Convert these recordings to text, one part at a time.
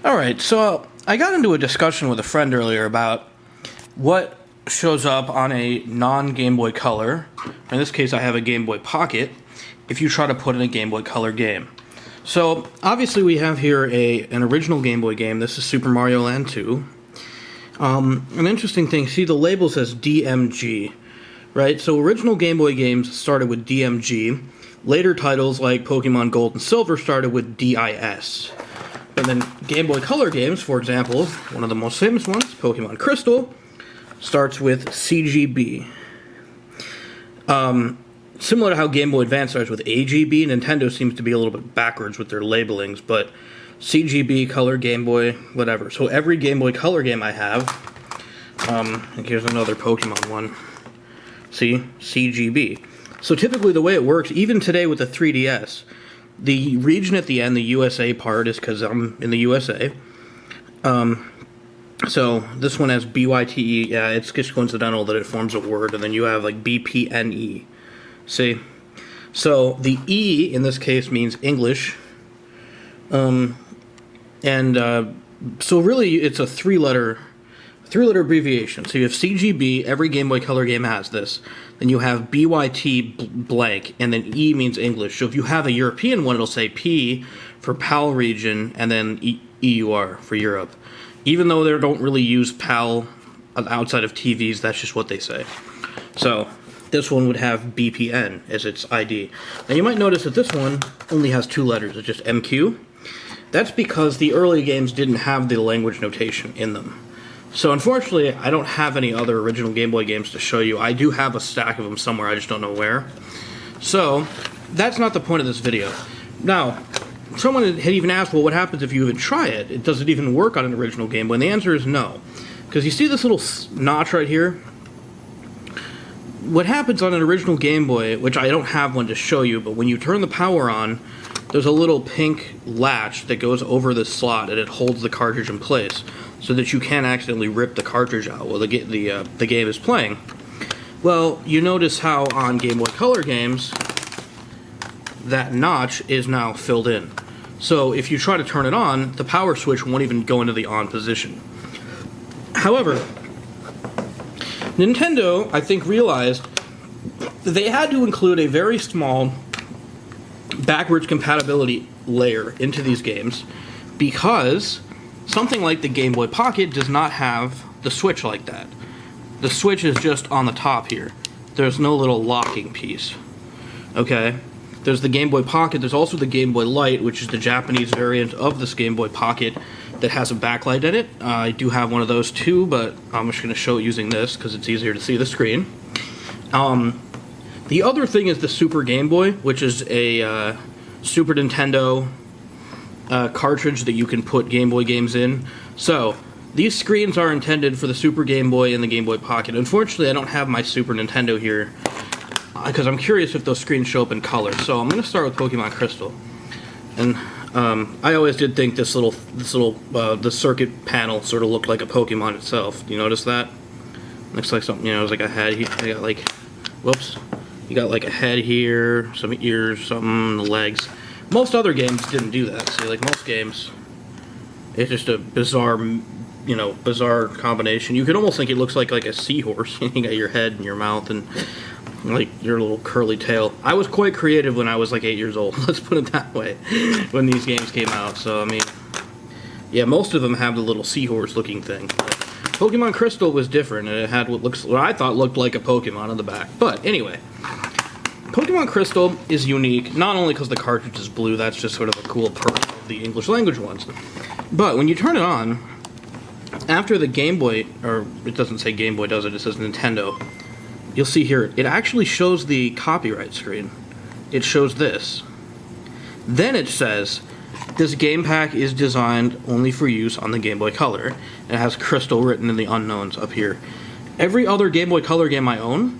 Alright, so I got into a discussion with a friend earlier about what shows up on a non-Game Boy Color, in this case I have a Game Boy Pocket, if you try to put in a Game Boy Color game. So, obviously we have here an original Game Boy game. This is Super Mario Land 2. An interesting thing, see the label says DMG, right? So original Game Boy games started with DMG. Later titles like Pokemon Gold and Silver started with DIS. And then Game Boy Color games, for example, one of the most famous ones, Pokemon Crystal, starts with CGB. Similar to how Game Boy Advance starts with AGB, Nintendo seems to be a little bit backwards with their labelings, but CGB, Color, Game Boy, whatever. So every Game Boy Color game I have, and here's another Pokemon one, see, CGB. So typically the way it works, even today with the 3DS, the region at the end, the USA part, is because I'm in the USA. So this one has BYTE. Yeah, it's just coincidental that it forms a word, and then you have like BPNE. See? So the E in this case means English. So really it's a three-letter abbreviation. So you have CGB, every Game Boy Color game has this. Then you have BYT blank, and then E means English. So if you have a European one, it'll say P for PAL region, and then EUR for Europe. Even though they don't really use PAL outside of TVs, that's just what they say. So this one would have BPN as its ID. Now you might notice that this one only has two letters. It's just MQ. That's because the early games didn't have the language notation in them. So unfortunately, I don't have any other original Game Boy games to show you. I do have a stack of them somewhere, I just don't know where. So, that's not the point of this video. Now, someone had even asked, well, what happens if you even try it? Does it even work on an original Game Boy? And the answer is no. Because you see this little notch right here? What happens on an original Game Boy, which I don't have one to show you, but when you turn the power on, there's a little pink latch that goes over this slot, and it holds the cartridge in place, so that you can't accidentally rip the cartridge out while the game is playing. Well, you notice how on Game Boy Color games, that notch is now filled in. So if you try to turn it on, the power switch won't even go into the on position. However, Nintendo, I think, realized that they had to include a very small backwards compatibility layer into these games because something like the Game Boy Pocket does not have the switch like that. The switch is just on the top here. There's no little locking piece. Okay? There's the Game Boy Pocket. There's also the Game Boy Light, which is the Japanese variant of this Game Boy Pocket that has a backlight in it. I do have one of those too, but I'm just going to show it using this because it's easier to see the screen. The other thing is the Super Game Boy, which is a Super Nintendo cartridge that you can put Game Boy games in. So, these screens are intended for the Super Game Boy and the Game Boy Pocket. Unfortunately, I don't have my Super Nintendo here, because I'm curious if those screens show up in color. So, I'm going to start with Pokemon Crystal. And I always did think the circuit panel sort of looked like a Pokemon itself. Do you notice that? Looks like something, it's like a head. You got like, whoops. You got like a head here, some ears, something, the legs. Most other games didn't do that. See, like most games, it's just a bizarre, bizarre combination. You could almost think it looks like a seahorse. You got your head and your mouth and like your little curly tail. I was quite creative when I was like 8 years old. Let's put it that way. When these games came out, so I mean, yeah, most of them have the little seahorse-looking thing. Pokemon Crystal was different, and it had what I thought looked like a Pokemon on the back. But anyway, Pokemon Crystal is unique, not only because the cartridge is blue, that's just sort of a cool perk of the English language ones, but when you turn it on, after the Game Boy, or it doesn't say Game Boy, does it? It says Nintendo. You'll see here, it actually shows the copyright screen. It shows this. Then it says, this game pack is designed only for use on the Game Boy Color. It has Crystal written in the unknowns up here. Every other Game Boy Color game I own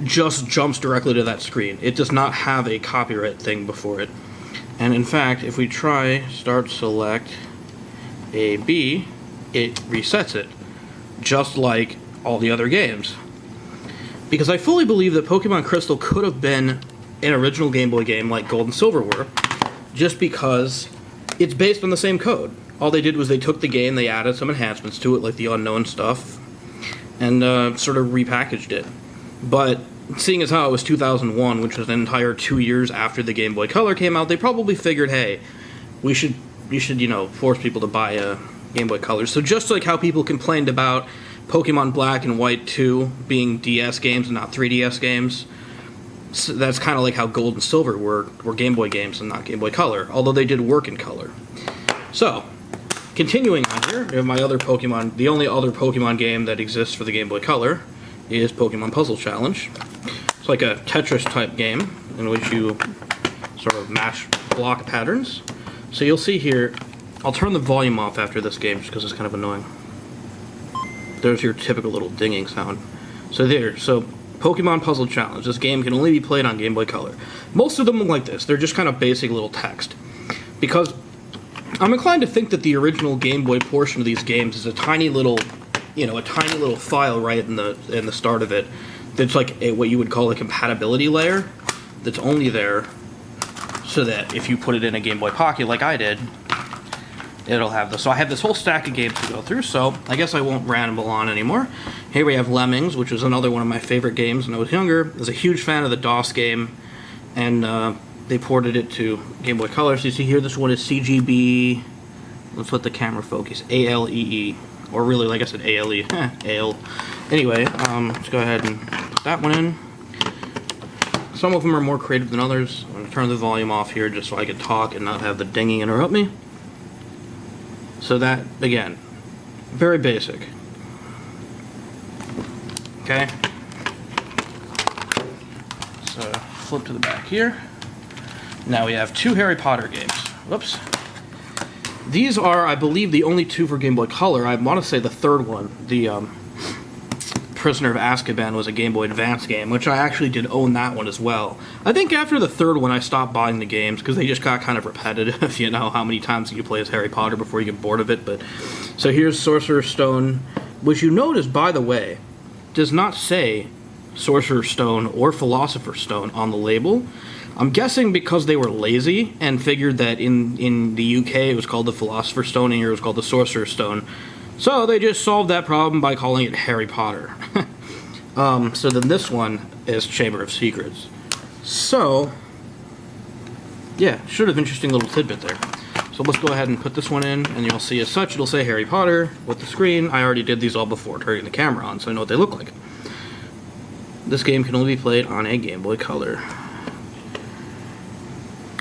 just jumps directly to that screen. It does not have a copyright thing before it. And in fact, if we try start select A, B, it resets it, just like all the other games. Because I fully believe that Pokemon Crystal could have been an original Game Boy game like Gold and Silver were, just because it's based on the same code. All they did was they took the game, they added some enhancements to it, like the unknown stuff, and sort of repackaged it. But seeing as how it was 2001, which was an entire 2 years after the Game Boy Color came out, they probably figured, hey, we should force people to buy a Game Boy Color. So just like how people complained about Pokemon Black and White 2 being DS games and not 3DS games, so that's kind of like how Gold and Silver were Game Boy games and not Game Boy Color, although they did work in color. So, continuing on here, we have my other Pokemon. The only other Pokemon game that exists for the Game Boy Color is Pokemon Puzzle Challenge. It's like a Tetris type game in which you sort of match block patterns. So you'll see here, I'll turn the volume off after this game just because it's kind of annoying. There's your typical little dinging sound. So Pokemon Puzzle Challenge. This game can only be played on Game Boy Color. Most of them look like this. They're just kind of basic little text. Because I'm inclined to think that the original Game Boy portion of these games is a tiny little file right in the start of it. That's like what you would call a compatibility layer. That's only there so that if you put it in a Game Boy Pocket like I did, it'll have this. So I have this whole stack of games to go through, so I guess I won't ramble on anymore. Here we have Lemmings, which was another one of my favorite games when I was younger. I was a huge fan of the DOS game, and they ported it to Game Boy Color. So you see here, this one is CGB, let's let the camera focus, ALEE, or really, like I said, ALE, AL. Anyway, let's go ahead and put that one in. Some of them are more creative than others. I'm going to turn the volume off here just so I can talk and not have the dinging interrupt me. So that, again, very basic. Okay. So, flip to the back here. Now we have 2 Harry Potter games. Whoops. These are, I believe, the only 2 for Game Boy Color. I want to say the third one, the Prisoner of Azkaban, was a Game Boy Advance game, which I actually did own that one as well. I think after the third one I stopped buying the games because they just got kind of repetitive. You know, how many times can you play as Harry Potter before you get bored of it? But so here's Sorcerer's Stone, which you notice, by the way, does not say Sorcerer's Stone or Philosopher's Stone on the label. I'm guessing because they were lazy and figured that in the UK it was called the Philosopher's Stone and here it was called the Sorcerer's Stone. So they just solved that problem by calling it Harry Potter. So then this one is Chamber of Secrets. So, yeah, should have interesting little tidbit there. So let's go ahead and put this one in, and you'll see as such, it'll say Harry Potter with the screen. I already did these all before turning the camera on, so I know what they look like. This game can only be played on a Game Boy Color.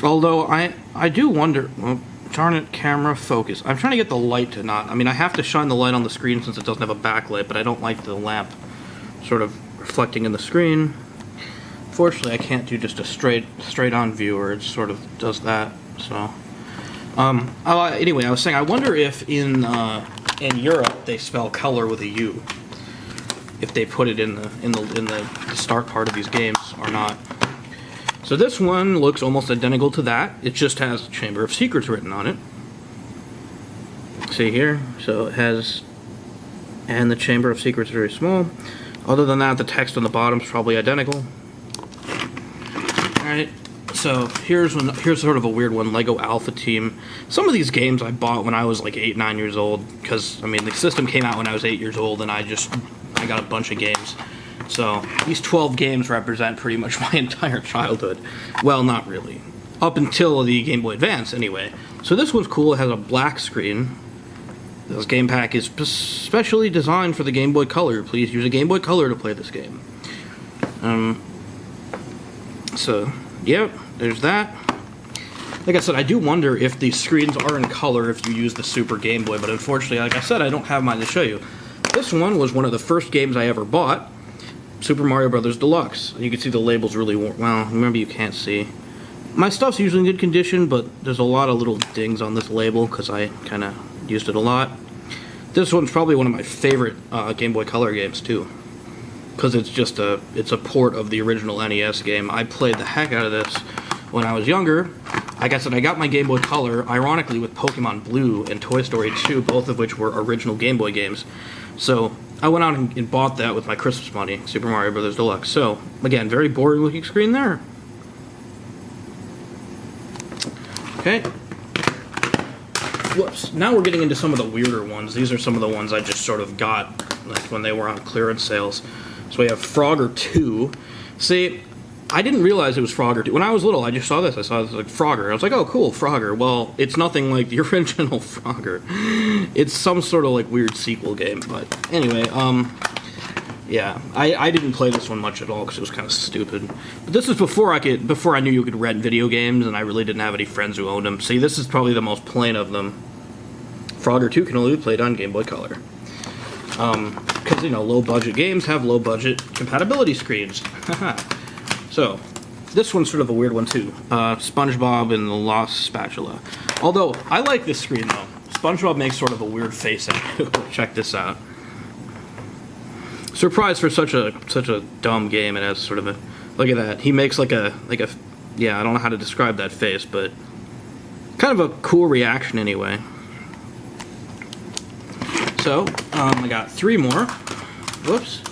Although, I do wonder... Well, darn it, camera focus. I'm trying to get the light to not... I mean, I have to shine the light on the screen since it doesn't have a backlight, but I don't like the lamp sort of reflecting in the screen. Fortunately, I can't do just a straight-on view, or it sort of does that, so... anyway, I was saying, I wonder if in Europe they spell color with a U. If they put it in the start part of these games or not. So this one looks almost identical to that. It just has Chamber of Secrets written on it. See here? So it has... And the Chamber of Secrets is very small. Other than that, the text on the bottom is probably identical. Alright, so here's sort of a weird one, Lego Alpha Team. Some of these games I bought when I was like 8, 9 years old, because, I mean, the system came out when I was 8 years old, and I got a bunch of games. So, these 12 games represent pretty much my entire childhood. Well, not really. Up until the Game Boy Advance, anyway. So this one's cool. It has a black screen. This game pack is specially designed for the Game Boy Color. Please use a Game Boy Color to play this game. So, yep, there's that. Like I said, I do wonder if the screens are in color if you use the Super Game Boy, but unfortunately, like I said, I don't have mine to show you. This one was one of the first games I ever bought. Super Mario Bros. Deluxe. You can see the label's really warm. Well, remember you can't see. My stuff's usually in good condition, but there's a lot of little dings on this label because I kind of used it a lot. This one's probably one of my favorite Game Boy Color games too, because it's a port of the original NES game. I played the heck out of this when I was younger. Like I said, I got my Game Boy Color, ironically, with Pokemon Blue and Toy Story 2, both of which were original Game Boy games. So I went out and bought that with my Christmas money, Super Mario Bros. Deluxe. So, again, very boring looking screen there. Okay. Whoops. Now we're getting into some of the weirder ones. These are some of the ones I just sort of got like when they were on clearance sales. So we have Frogger 2. See, I didn't realize it was Frogger 2. When I was little, I just saw this. I saw this like Frogger. I was like, oh, cool, Frogger. Well, it's nothing like the original Frogger. It's some sort of like weird sequel game. But anyway, yeah, I didn't play this one much at all because it was kind of stupid. But this is before I knew you could rent video games, and I really didn't have any friends who owned them. See, this is probably the most plain of them. Frogger 2 can only be played on Game Boy Color. Because, you know, low-budget games have low-budget compatibility screens. So, this one's sort of a weird one, too. SpongeBob and the Lost Spatula. Although, I like this screen, though. SpongeBob makes sort of a weird face at you. Check this out. Surprised for such a dumb game. It has sort of a... Look at that. He makes like a... Yeah, I don't know how to describe that face, but... Kind of a cool reaction, anyway. So, I got 3 more. Whoops.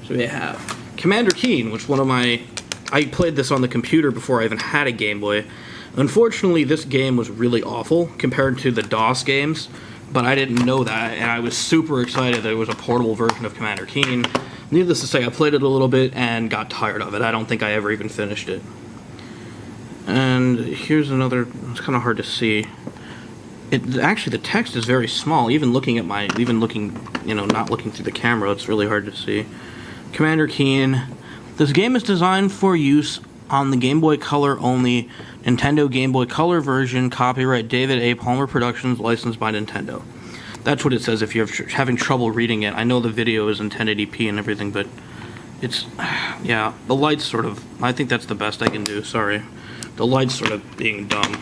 So we have Commander Keen, which one of my... I played this on the computer before I even had a Game Boy. Unfortunately, this game was really awful compared to the DOS games, but I didn't know that, and I was super excited that it was a portable version of Commander Keen. Needless to say, I played it a little bit and got tired of it. I don't think I ever even finished it. And here's another... It's kind of hard to see. Actually, the text is very small. Even looking, you know, not looking through the camera, it's really hard to see. Commander Keen. This game is designed for use on the Game Boy Color only. Nintendo Game Boy Color version. Copyright David A. Palmer Productions. Licensed by Nintendo. That's what it says if you're having trouble reading it. I know the video is in 1080p and everything, but it's... Yeah, the light's sort of... I think that's the best I can do. Sorry. The light's sort of being dumb.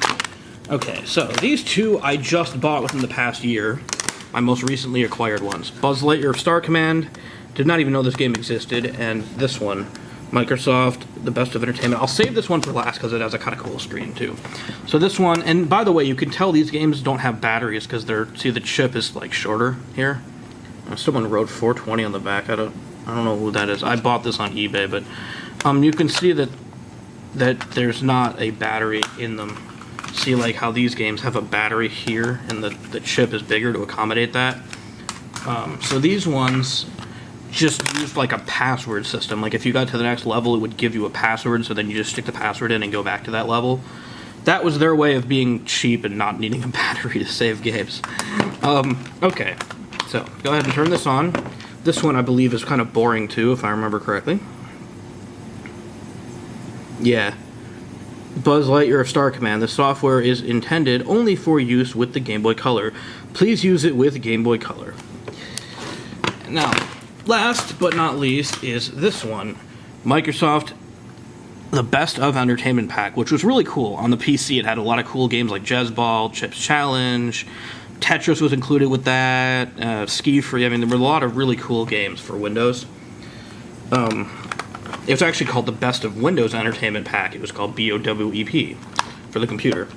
Okay, so these two I just bought within the past year. My most recently acquired ones. Buzz Lightyear Star Command. Did not even know this game existed. And this one, Microsoft, The Best of Entertainment. I'll save this one for last because it has a kind of cool screen too. So this one, and by the way, you can tell these games don't have batteries because see, the chip is like shorter here. Someone wrote 420 on the back. I don't know who that is. I bought this on eBay, but you can see that there's not a battery in them. See, like how these games have a battery here and the chip is bigger to accommodate that. So these ones just used like a password system. Like if you got to the next level, it would give you a password, so then you just stick the password in and go back to that level. That was their way of being cheap and not needing a battery to save games. Okay, so go ahead and turn this on. This one I believe is kind of boring too, if I remember correctly. Yeah. Buzz Lightyear Star Command. The software is intended only for use with the Game Boy Color. Please use it with Game Boy Color. Now, last but not least is this one. Microsoft, The Best of Entertainment Pack, which was really cool. On the PC, it had a lot of cool games like Jazzball, Chips Challenge, Tetris was included with that, Ski Free. I mean, there were a lot of really cool games for Windows. It was actually called the Best of Windows Entertainment Pack. It was called BOWEP for the computer.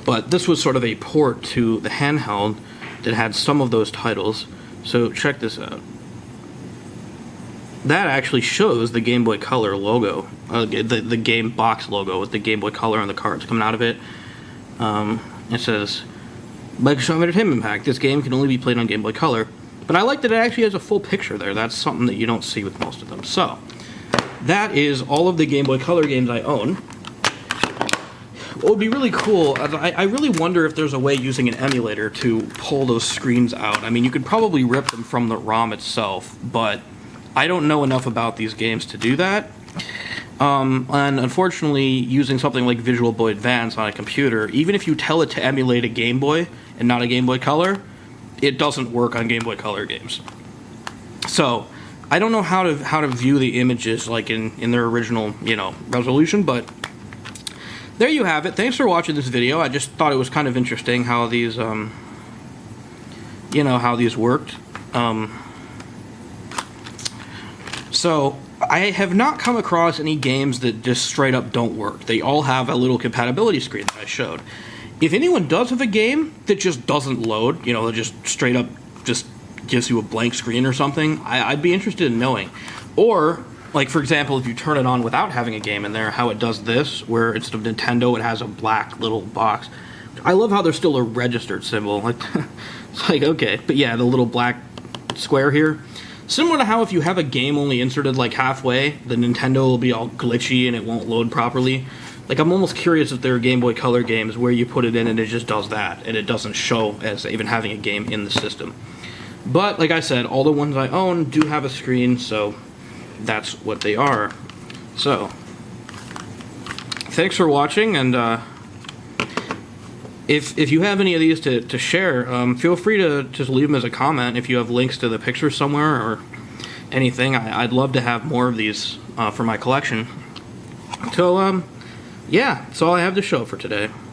But this was sort of a port to the handheld that had some of those titles. So check this out. That actually shows the Game Boy Color logo, the game box logo with the Game Boy Color and the cards coming out of it. It says, Microsoft Entertainment Pack. This game can only be played on Game Boy Color. But I like that it actually has a full picture there. That's something that you don't see with most of them. So, that is all of the Game Boy Color games I own. What would be really cool, I really wonder if there's a way using an emulator to pull those screens out. I mean, you could probably rip them from the ROM itself, but I don't know enough about these games to do that. And unfortunately, using something like Visual Boy Advance on a computer, even if you tell it to emulate a Game Boy and not a Game Boy Color, it doesn't work on Game Boy Color games. So, I don't know how to view the images like in their original, resolution, but there you have it. Thanks for watching this video. I just thought it was kind of interesting how these, how these worked. So, I have not come across any games that just straight up don't work. They all have a little compatibility screen that I showed. If anyone does have a game that just doesn't load, that just straight up just gives you a blank screen or something, I'd be interested in knowing. Or, like, for example, if you turn it on without having a game in there, how it does this, where instead of Nintendo, it has a black little box. I love how there's still a registered symbol. Like, it's like, okay. But yeah, the little black square here. Similar to how if you have a game only inserted like halfway, the Nintendo will be all glitchy and it won't load properly. Like, I'm almost curious if there are Game Boy Color games where you put it in and it just does that, and it doesn't show as even having a game in the system. But, like I said, all the ones I own do have a screen, so that's what they are. So, thanks for watching, and if you have any of these to share, feel free to just leave them as a comment if you have links to the pictures somewhere or anything. I'd love to have more of these for my collection. So, yeah, that's all I have to show for today.